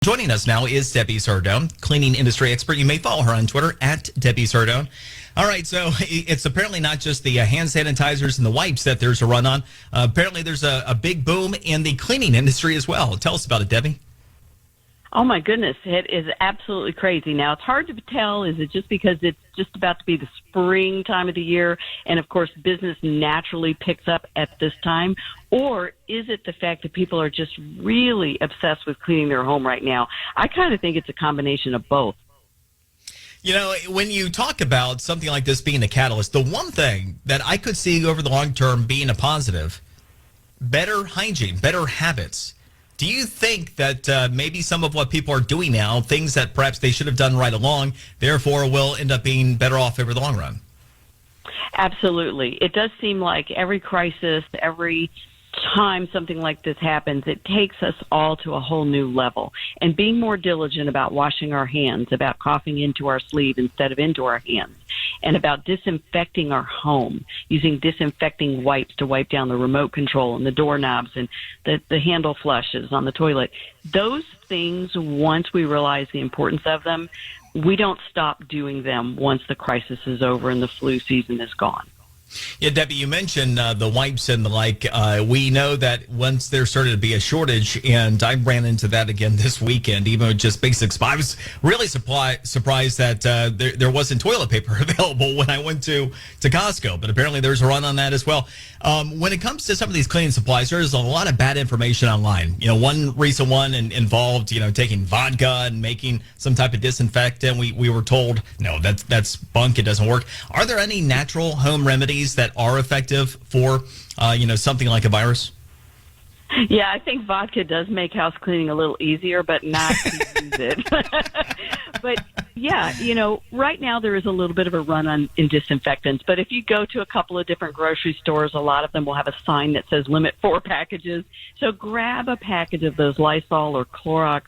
Joining us now is Debbie Sardone, cleaning industry expert. You may follow her on Twitter at Debbie Sardone. All right, so it's apparently not just the hand sanitizers and the wipes that there's a run on. Apparently there's a big boom in the cleaning industry as well. Tell us about it, Debbie. Oh, my goodness. It is absolutely crazy. Now, it's hard to tell. Is it just because it's just about to be the spring time of the year, and, of course, business naturally picks up at this time? Or is it the fact that people are just really obsessed with cleaning their home right now? I kind of think it's a combination of both. You know, when you talk about something like this being a catalyst, the one thing that I could see over the long term being a positive, better hygiene, better habits. Do you think that maybe some of what people are doing now, things that perhaps they should have done right along, therefore will end up being better off over the long run? Absolutely. It does seem like every crisis, every time something like this happens, it takes us all to a whole new level. And being more diligent about washing our hands, about coughing into our sleeve instead of into our hands, and about disinfecting our home, using disinfecting wipes to wipe down the remote control and the doorknobs and the handle flushes on the toilet. Those things, once we realize the importance of them, we don't stop doing them once the crisis is over and the flu season is gone. Yeah, Debbie, you mentioned the wipes and the like. We know that once there started to be a shortage, and I ran into that again this weekend, even with just basics. I was really surprised that there wasn't toilet paper available when I went to Costco, but apparently there's a run on that as well. When it comes to some of these cleaning supplies, there's a lot of bad information online. You know, one recent one involved, taking vodka and making some type of disinfectant. We were told, no, that's bunk. It doesn't work. Are there any natural home remedies that are effective for, something like a virus? Yeah, I think vodka does make house cleaning a little easier, but not to use it. But, yeah, right now there is a little bit of a run in disinfectants. But if you go to a couple of different grocery stores, a lot of them will have a sign that says limit 4 packages. So grab a package of those Lysol or Clorox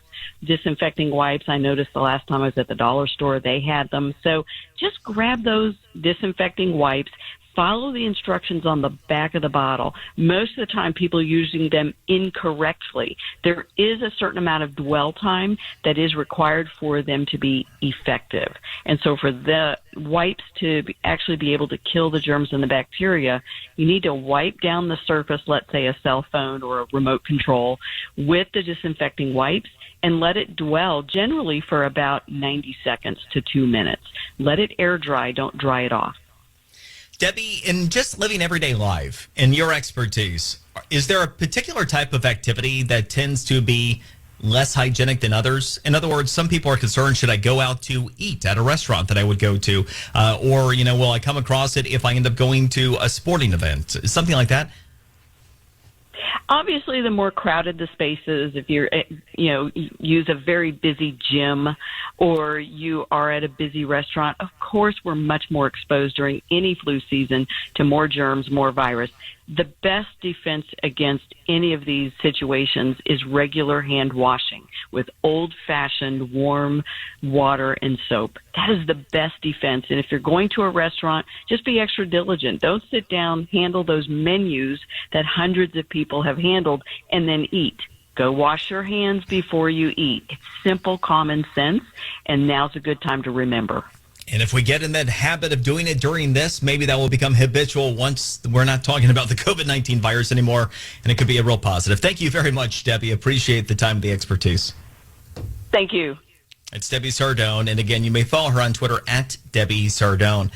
disinfecting wipes. I noticed the last time I was at the dollar store, they had them. So just grab those disinfecting wipes. Follow the instructions on the back of the bottle. Most of the time, people are using them incorrectly. There is a certain amount of dwell time that is required for them to be effective. And so for the wipes to actually be able to kill the germs and the bacteria, you need to wipe down the surface, let's say a cell phone or a remote control, with the disinfecting wipes, and let it dwell generally for about 90 seconds to 2 minutes. Let it air dry. Don't dry it off. Debbie, in just living everyday life, in your expertise, is there a particular type of activity that tends to be less hygienic than others? In other words, some people are concerned, should I go out to eat at a restaurant that I would go to? Or, will I come across it if I end up going to a sporting event? Something like that? Obviously, the more crowded the spaces, if you're, use a very busy gym or you are at a busy restaurant, of course, we're much more exposed during any flu season to more germs, more virus. The best defense against any of these situations is regular hand washing with old-fashioned warm water and soap. That is the best defense. And if you're going to a restaurant, just be extra diligent. Don't sit down, handle those menus that hundreds of people have handled, and then eat. Go wash your hands before you eat. It's simple, common sense, and now's a good time to remember. And if we get in that habit of doing it during this, maybe that will become habitual once we're not talking about the COVID-19 virus anymore, and it could be a real positive. Thank you very much, Debbie. Appreciate the time and the expertise. Thank you. It's Debbie Sardone, and again, you may follow her on Twitter at Debbie Sardone.